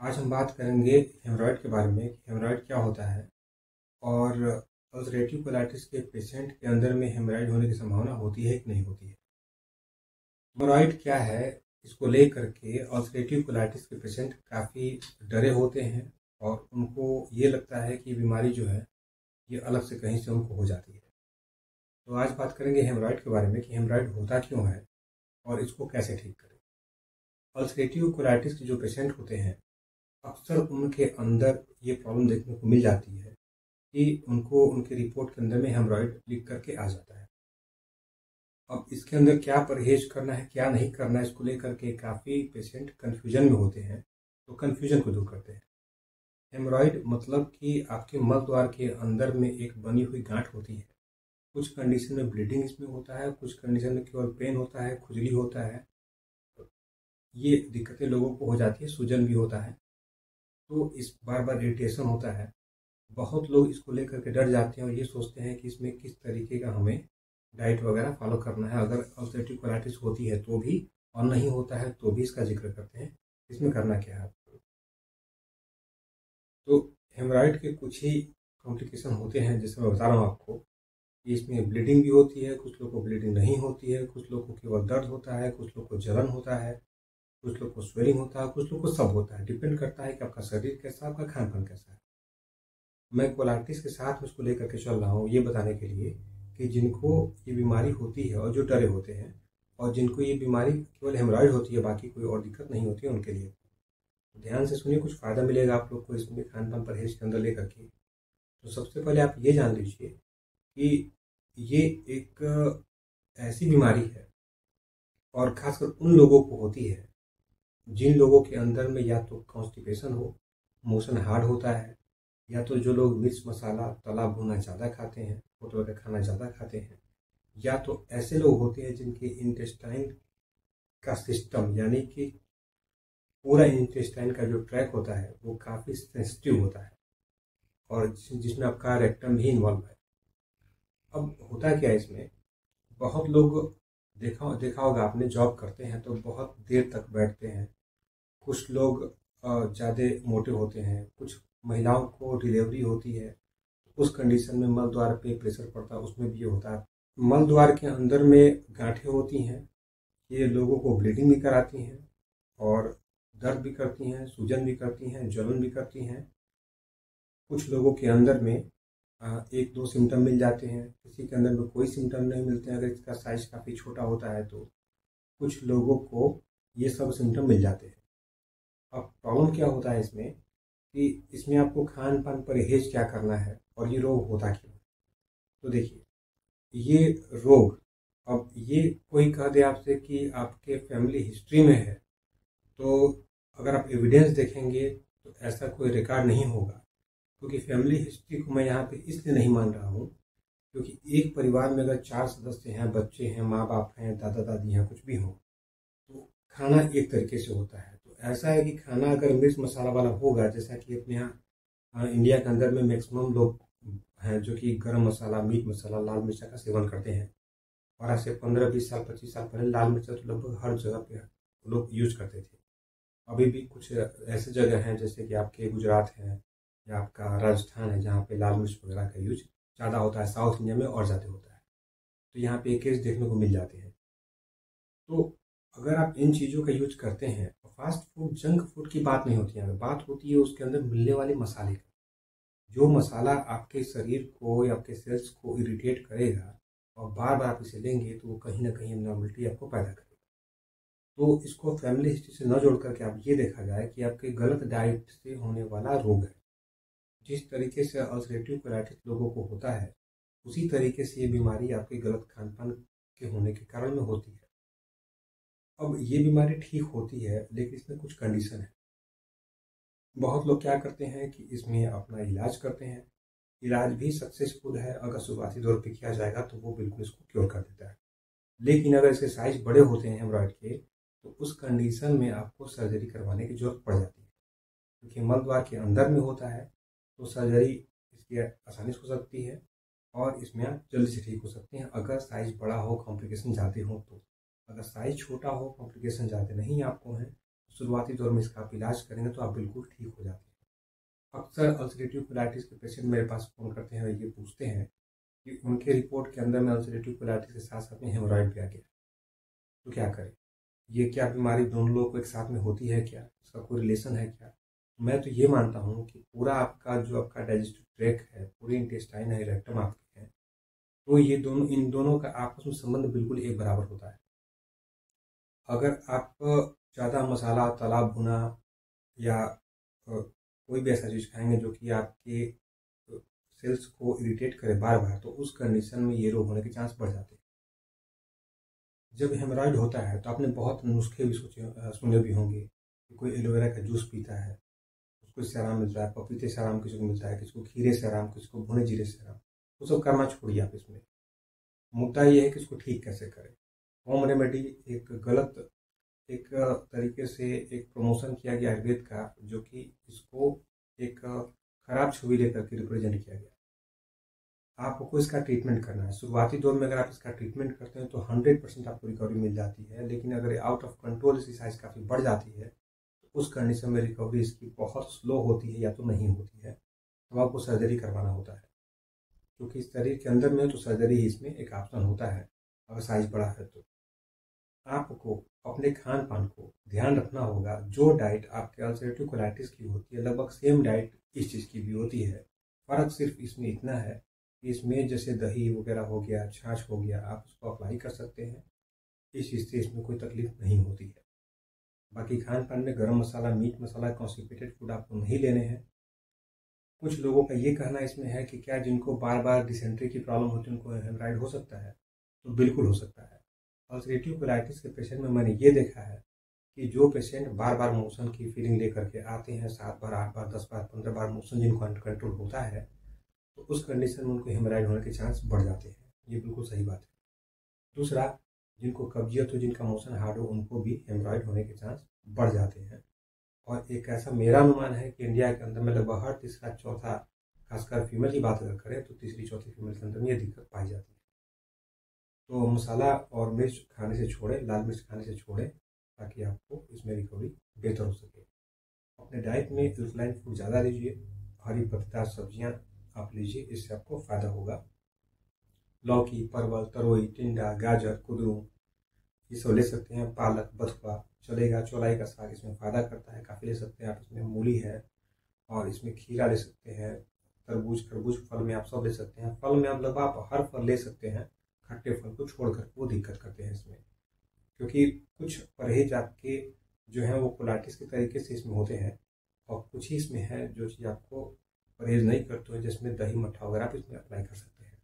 आज हम बात करेंगे हेमरॉइड के बारे में कि हेमरॉइड क्या होता है और अल्सरेटिव कोलाइटिस के पेशेंट के अंदर में हेमरॉइड होने की संभावना होती है कि नहीं होती है। हेमरॉइड क्या है, इसको लेकर के अल्सरेटिव कोलाइटिस के पेशेंट काफ़ी डरे होते हैं और उनको ये लगता है कि बीमारी जो है ये अलग से कहीं से उनको हो जाती है। तो आज बात करेंगे हेमरॉइड के बारे में कि हेमरॉइड होता क्यों है और इसको कैसे ठीक करें। अल्सरेटिव कोलाइटिस के जो पेशेंट होते हैं अक्सर उनके अंदर ये प्रॉब्लम देखने को मिल जाती है कि उनको उनके रिपोर्ट के अंदर में हेमरॉइड लिख करके आ जाता है। अब इसके अंदर क्या परहेज करना है, क्या नहीं करना है, इसको लेकर के काफ़ी पेशेंट कन्फ्यूजन में होते हैं। तो कन्फ्यूजन को दूर करते हैं। हेमरॉइड मतलब कि आपके मल द्वार के अंदर में एक बनी हुई गांठ होती है। कुछ कंडीशन में ब्लीडिंग इसमें होता है, कुछ कंडीशन में केवल पेन होता है, खुजली होता है। ये दिक्कतें लोगों को हो जाती है, सूजन भी होता है, तो इस बार बार इरिटेशन होता है। बहुत लोग इसको लेकर के डर जाते हैं और ये सोचते हैं कि इसमें किस तरीके का हमें डाइट वगैरह फॉलो करना है, अगर अल्सरेटिव कोलाइटिस होती है तो भी और नहीं होता है तो भी इसका जिक्र करते हैं इसमें करना क्या है आपको। तो हेमराइड के कुछ ही कॉम्प्लिकेशन होते हैं, जैसे मैं बता रहा हूँ आपको कि इसमें ब्लीडिंग भी होती है, कुछ लोग को ब्लीडिंग नहीं होती है, कुछ लोग को केवल दर्द होता है, कुछ लोग को जलन होता है, कुछ लोग को स्वेलिंग होता है, कुछ लोग को सब होता है। डिपेंड करता है कि आपका शरीर कैसा, आपका खान पान कैसा है। मैं कोलाइटिस के साथ में उसको लेकर के चल रहा हूँ ये बताने के लिए कि जिनको ये बीमारी होती है और जो डरे होते हैं और जिनको ये बीमारी केवल हेमरॉइड होती है, बाकी कोई और दिक्कत नहीं होती है, उनके लिए ध्यान से सुनिए, कुछ फ़ायदा मिलेगा आप लोग को इसमें खान पान परहेज के अंदर लेकर के। तो सबसे पहले आप ये जान लीजिए कि ये एक ऐसी बीमारी है और खासकर उन लोगों को होती है जिन लोगों के अंदर में या तो कॉन्स्टिपेशन हो, मोशन हार्ड होता है, या तो जो लोग मिर्च मसाला तला भुना ज़्यादा खाते हैं, होटल का खाना ज़्यादा खाते हैं, या तो ऐसे लोग होते हैं जिनके इंटेस्टाइन का सिस्टम यानी कि पूरा इंटेस्टाइन का जो ट्रैक होता है वो काफ़ी सेंसिटिव होता है और जिसमें आपका रेक्टम भी इन्वॉल्व है। अब होता क्या है इसमें, बहुत लोग देखा देखा होगा आपने, जॉब करते हैं तो बहुत देर तक बैठते हैं। कुछ लोग ज़्यादा मोटे होते हैं, कुछ महिलाओं को डिलीवरी होती है, उस कंडीशन में मल द्वार पे प्रेशर पड़ता है, उसमें भी ये होता है। मल द्वार के अंदर में गांठें होती हैं, ये लोगों को ब्लीडिंग भी कराती हैं और दर्द भी करती हैं, सूजन भी करती हैं, जलन भी करती हैं। कुछ लोगों के अंदर में एक दो सिम्टम मिल जाते हैं, किसी के अंदर में कोई सिम्टम नहीं मिलते हैं अगर इसका साइज काफ़ी छोटा होता है तो। कुछ लोगों को ये सब सिम्टम मिल जाते हैं। अब प्रॉब्लम क्या होता है इसमें कि इसमें आपको खान पान परहेज क्या करना है और ये रोग होता क्यों। तो देखिए, ये रोग, अब ये कोई कह दे आपसे कि आपके फैमिली हिस्ट्री में है, तो अगर आप एविडेंस देखेंगे तो ऐसा कोई रिकॉर्ड नहीं होगा। क्योंकि फैमिली हिस्ट्री को मैं यहाँ पे इसलिए नहीं मान रहा हूँ क्योंकि एक परिवार में अगर 4 सदस्य हैं, बच्चे हैं, माँ बाप हैं, दादा दादी हैं, कुछ भी हो, तो खाना एक तरीके से होता है। तो ऐसा है कि खाना अगर मिर्च मसाला वाला होगा, जैसा कि अपने यहाँ इंडिया के अंदर में मैक्सिमम लोग हैं जो कि गरम मसाला, मीट मसाला, लाल मिर्चा का सेवन करते हैं। और आज से 15-20 साल 25 साल पहले लाल मिर्चा तो लगभग हर जगह पे लोग यूज करते थे। अभी भी कुछ ऐसे जगह हैं जैसे कि आपके गुजरात है या आपका राजस्थान है जहाँ पे लाल मिर्च वगैरह का यूज ज़्यादा होता है, साउथ इंडिया में और ज़्यादा होता है। तो यहाँ पे एक केस देखने को मिल जाते हैं। तो अगर आप इन चीज़ों का यूज करते हैं, फास्ट फूड जंक फूड की बात नहीं होती है, बात होती है उसके अंदर मिलने वाले मसाले की। जो मसाला आपके शरीर को या आपके सेल्स को इरिटेट करेगा और बार बार आप इसे लेंगे तो वो कहीं ना कहीं एबनॉर्मलिटी आपको पैदा करेगा। तो इसको फैमिली हिस्ट्री से न जोड़ करके आप ये देखा जाए कि आपके गलत डाइट से होने वाला रोग है। जिस तरीके से अल्सरेटिव कोलाइटिस लोगों को होता है उसी तरीके से ये बीमारी आपके गलत खान पान के होने के कारण में होती है। अब ये बीमारी ठीक होती है लेकिन इसमें कुछ कंडीशन है। बहुत लोग क्या करते हैं कि इसमें अपना इलाज करते हैं, इलाज भी सक्सेसफुल है, अगर शुरुआती दौर पे किया जाएगा तो वो बिल्कुल इसको क्योर कर देता है। लेकिन अगर इसके साइज बड़े होते हैं हेमरॉइड के, तो उस कंडीशन में आपको सर्जरी करवाने की जरूरत पड़ जाती है। क्योंकि मल द्वार के अंदर में होता है तो सर्जरी इसकी आसानी से हो सकती है और इसमें आप जल्दी से ठीक हो सकते हैं अगर साइज बड़ा हो, कॉम्प्लिकेशन ज़्यादा हो तो। अगर साइज छोटा हो, कॉम्प्लिकेशन ज़्यादा नहीं आपको है, शुरुआती दौर में इसका आप इलाज करेंगे तो आप बिल्कुल ठीक हो जाते हैं। अक्सर अल्सरेटिव कोलाइटिस के पेशेंट मेरे पास फ़ोन करते हैं और ये पूछते हैं कि उनके रिपोर्ट के अंदर में अल्सरेटिव कोलाइटिस के साथ साथ में हेमोरॉइड भी आ गया, तो क्या करें? ये क्या बीमारी दोनों लोगों को एक साथ में होती है क्या? इसका कोई रिलेशन है क्या? मैं तो ये मानता हूँ कि पूरा आपका डाइजेस्टिव ट्रैक्ट है, पूरे इंटेस्टाइन है, रेक्टम आपके हैं, तो ये दोनों इन दोनों का आपस में संबंध बिल्कुल एक बराबर होता है। अगर आप ज़्यादा मसाला, तला भुना या कोई भी ऐसा चीज़ खाएंगे जो कि आपके सेल्स को इरिटेट करे बार बार, तो उस कंडीशन में ये रोग होने के चांस बढ़ जाते हैं। जब हेमोरॉइड होता है तो आपने बहुत नुस्खे भी सुने भी होंगे कि कोई एलोवेरा का जूस पीता है, उसको इससे आराम मिलता है, पपीते से आराम किसी को मिलता है, किसी को खीरे से आराम, किसी को भुने जीरे से आराम। वो सब करना छोड़िए आप। इसमें मुद्दा ये है कि इसको ठीक कैसे करें। होम रेमेडी एक गलत एक तरीके से एक प्रमोशन किया गया आयुर्वेद का, जो कि इसको एक खराब छवि लेकर के रिप्रेजेंट किया गया। आपको इसका ट्रीटमेंट करना है। शुरुआती दौर में अगर आप इसका ट्रीटमेंट करते हैं तो 100% आपको रिकवरी मिल जाती है, लेकिन अगर आउट ऑफ कंट्रोल इसकी साइज काफ़ी बढ़ जाती है तो उस कंडीशन में रिकवरी इसकी बहुत स्लो होती है या तो नहीं होती है, तो आपको सर्जरी करवाना होता है। क्योंकि इस शरीर के अंदर में तो सर्जरी ही इसमें एक ऑप्शन होता है अगर साइज बड़ा है तो। आपको अपने खान पान को ध्यान रखना होगा। जो डाइट आपके अल्सरेटिव कोलाइटिस की होती है लगभग सेम डाइट इस चीज़ की भी होती है। फ़र्क सिर्फ इसमें इतना है कि इसमें जैसे दही वगैरह हो गया, छाछ हो गया, आप उसको अप्लाई कर सकते हैं। इस चीज़ से इसमें कोई तकलीफ नहीं होती है। बाकी खान पान में गरम मसाला, मीट मसाला, कॉन्स्टिपेटेड फूड आपको नहीं लेने हैं। कुछ लोगों का ये कहना इसमें है कि क्या जिनको बार बार डिसेंट्री की प्रॉब्लम होती है उनको हेमराइड हो सकता है? तो बिल्कुल हो सकता है। अल्सरेटिव कोलाइटिस के पेशेंट में मैंने ये देखा है कि जो पेशेंट बार बार मोशन की फीलिंग लेकर के आते हैं, 7 बार, 8 बार, 10 बार, 15 बार मोशन जिनको अनकंट्रोल होता है, तो उस कंडीशन में उनको हेमराइड होने के चांस बढ़ जाते हैं। ये बिल्कुल सही बात है। दूसरा, जिनको कब्जियत हो, जिनका मोशन हार्ड हो, उनको भी हेमराइड होने के चांस बढ़ जाते हैं। और एक ऐसा मेरा अनुमान है कि इंडिया के अंदर में लगभग हर तीसरा चौथा, खासकर फीमेल की बात अगर करें तो तीसरी चौथी फीमेल के अंदर में ये दिक्कत पाई जाती है। तो मसाला और मिर्च खाने से छोड़ें, लाल मिर्च खाने से छोड़ें, ताकि आपको इसमें रिकवरी बेहतर हो सके। अपने डाइट में अल्कलाइन फूड ज़्यादा लीजिए, हरी पत्तेदार सब्जियां आप लीजिए, इससे आपको फ़ायदा होगा। लौकी, परवल, तरोई, टिंडा, गाजर, कुदरू, ये सब ले सकते हैं। पालक, बथुआ चलेगा। चौलाई का साग इसमें फ़ायदा करता है, काफ़ी ले सकते हैं आप। इसमें मूली है और इसमें खीरा ले सकते हैं। तरबूज, खरबूज फल में आप सब ले सकते हैं। फल में आप लगभग आप हर फल ले सकते हैं, खट्टे फल को छोड़कर। वो दिक्कत करते हैं इसमें, क्योंकि कुछ परहेज आपके जो है वो कोलाइटिस के तरीके से इसमें होते हैं, और कुछ ही इसमें है जो चीज़ आपको परहेज नहीं करते हो, जिसमें दही मट्ठा वगैरह आप इसमें अप्लाई कर सकते हैं।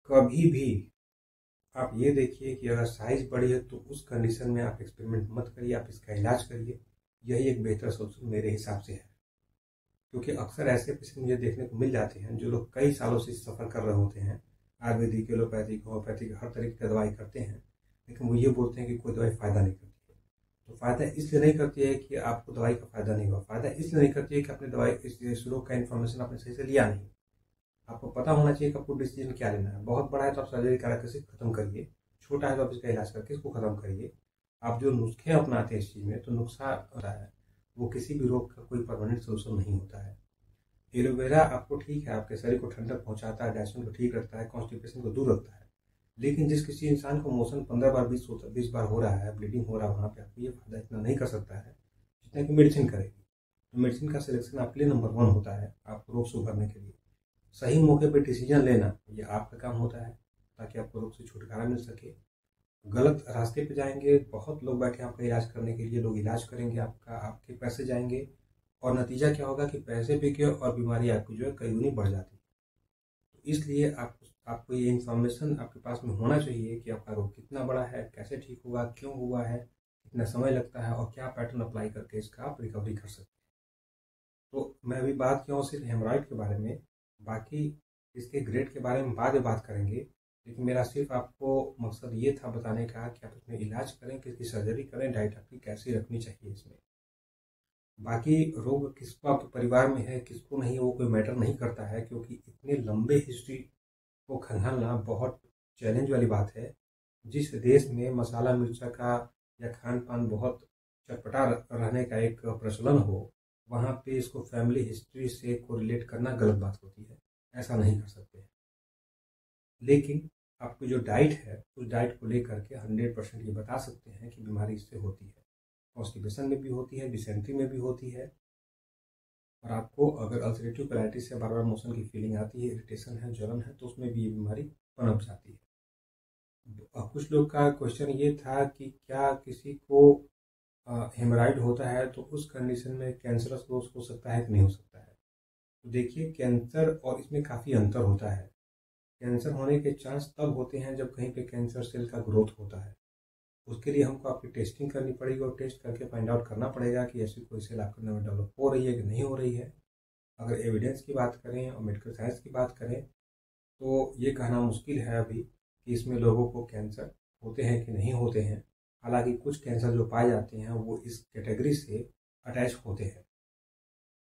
कभी भी आप ये देखिए कि अगर साइज बड़ी है तो उस कंडीशन में आप एक्सपेरिमेंट मत करिए, आप इसका इलाज करिए। यही एक बेहतर सोल्यूशन मेरे हिसाब से है। क्योंकि अक्सर ऐसे पेशेंट मुझे देखने को मिल जाते हैं जो लोग कई सालों से सफ़र कर रहे होते हैं, आयुर्वेदिक, एलोपैथिक, होम्योपैथिक, हर तरीके की दवाई करते हैं, लेकिन वो ये बोलते हैं कि कोई दवाई फ़ायदा नहीं करती है। तो फ़ायदा इसलिए नहीं करती है कि आपको दवाई का फ़ायदा नहीं हुआ, फ़ायदा इसलिए नहीं करती है कि आपने दवाई इस रोग का इन्फॉर्मेशन आपने सही से लिया नहीं। आपको पता होना चाहिए कि आपको डिसीजन क्या लेना है। बहुत बड़ा है तो आप सर्जरी करा के खत्म करिए, छोटा है तो आप इसका इलाज करके इसको खत्म करिए। आप जो नुस्खे अपनाते हैं इस चीज़ में, तो नुस्खा होता है वो किसी भी रोग का कोई परमानेंट सोल्यूशन नहीं होता है। एलोवेरा आपको ठीक है, आपके शरीर को ठंडक पहुंचाता है, डाइजेशन को ठीक रखता है, कॉन्स्टिपेशन को दूर रखता है, लेकिन जिस किसी इंसान को मोशन 15 बार 20 बार हो रहा है, ब्लीडिंग हो रहा है, वहाँ पे आपको ये फायदा इतना नहीं कर सकता है जितना कि मेडिसिन करेगी। तो मेडिसिन का सिलेक्शन आपके लिए नंबर 1 होता है, आपको रोग से उभरने के लिए। सही मौके पर डिसीजन लेना ये आपका काम होता है, ताकि आपको रोग से छुटकारा मिल सके। गलत रास्ते पे जाएंगे, बहुत लोग बैठे आपका इलाज करने के लिए, लोग इलाज करेंगे आपका, आपके पैसे जाएंगे, और नतीजा क्या होगा कि पैसे बिके और बीमारी आपकी जो है कई गुनी बढ़ जाती है। तो इसलिए आपको ये इन्फॉर्मेशन आपके पास में होना चाहिए कि आपका रोग कितना बड़ा है, कैसे ठीक हुआ, क्यों हुआ है, कितना समय लगता है, और क्या पैटर्न अप्लाई करके इसका आप रिकवरी कर सकते हैं। तो मैं अभी बात किया हूँ सिर्फ हेमराइड के बारे में, बाकी इसके ग्रेड के बारे में बाद में बात करेंगे। लेकिन मेरा सिर्फ आपको मकसद ये था बताने का कि आप इसमें इलाज करें, किसकी सर्जरी करें, डाइट आपकी कैसी रखनी चाहिए इसमें। बाकी रोग किसको आपके परिवार में है, किसको नहीं है, वो कोई मैटर नहीं करता है, क्योंकि इतने लंबे हिस्ट्री को खंगालना बहुत चैलेंज वाली बात है। जिस देश में मसाला मिर्चा का या खान पान बहुत चटपटा रहने का एक प्रचलन हो, वहाँ पे इसको फैमिली हिस्ट्री से कोरिलेट करना गलत बात होती है। ऐसा नहीं कर सकते हैं। लेकिन आपकी जो डाइट है, उस डाइट को लेकर के 100% ये बता सकते हैं कि बीमारी इससे होती है। कॉन्स्टिपेशन में भी होती है, डिसेंट्री में भी होती है। और आपको अगर अल्सरेटिव कोलाइटिस से बार बार मोशन की फीलिंग आती है, इरिटेशन है, जलन है, तो उसमें भी ये बीमारी पनप जाती है। कुछ लोग का क्वेश्चन ये था कि क्या किसी को हेमराइड होता है तो उस कंडीशन में कैंसरस ग्रोथ हो सकता है कि नहीं हो सकता है। तो देखिए, कैंसर और इसमें काफ़ी अंतर होता है। कैंसर होने के चांस तब होते हैं जब कहीं पे कैंसर सेल का ग्रोथ होता है। उसके लिए हमको आपकी टेस्टिंग करनी पड़ेगी और टेस्ट करके फाइंड आउट करना पड़ेगा कि ऐसी कोई सेल आपके अंदर में डेवलप हो रही है कि नहीं हो रही है। अगर एविडेंस की बात करें और मेडिकल साइंस की बात करें तो ये कहना मुश्किल है अभी कि इसमें लोगों को कैंसर होते हैं कि नहीं होते हैं। हालांकि कुछ कैंसर जो पाए जाते हैं वो इस कैटेगरी से अटैच होते हैं।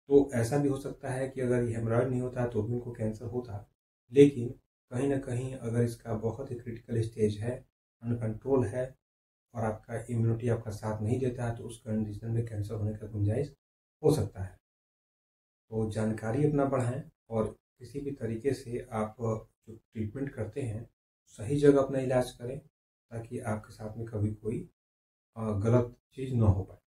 तो ऐसा भी हो सकता है कि अगर ये हेमरॉइड नहीं होता तो भी उनको कैंसर होता, लेकिन कहीं ना कहीं अगर इसका बहुत ही क्रिटिकल स्टेज है, अनकंट्रोल है और आपका इम्यूनिटी आपका साथ नहीं देता है, तो उस कंडीशन में कैंसर होने का गुंजाइश हो सकता है। तो जानकारी अपना बढ़ाएं और किसी भी तरीके से आप जो ट्रीटमेंट करते हैं सही जगह अपना इलाज करें, ताकि आपके साथ में कभी कोई गलत चीज़ ना हो पाए।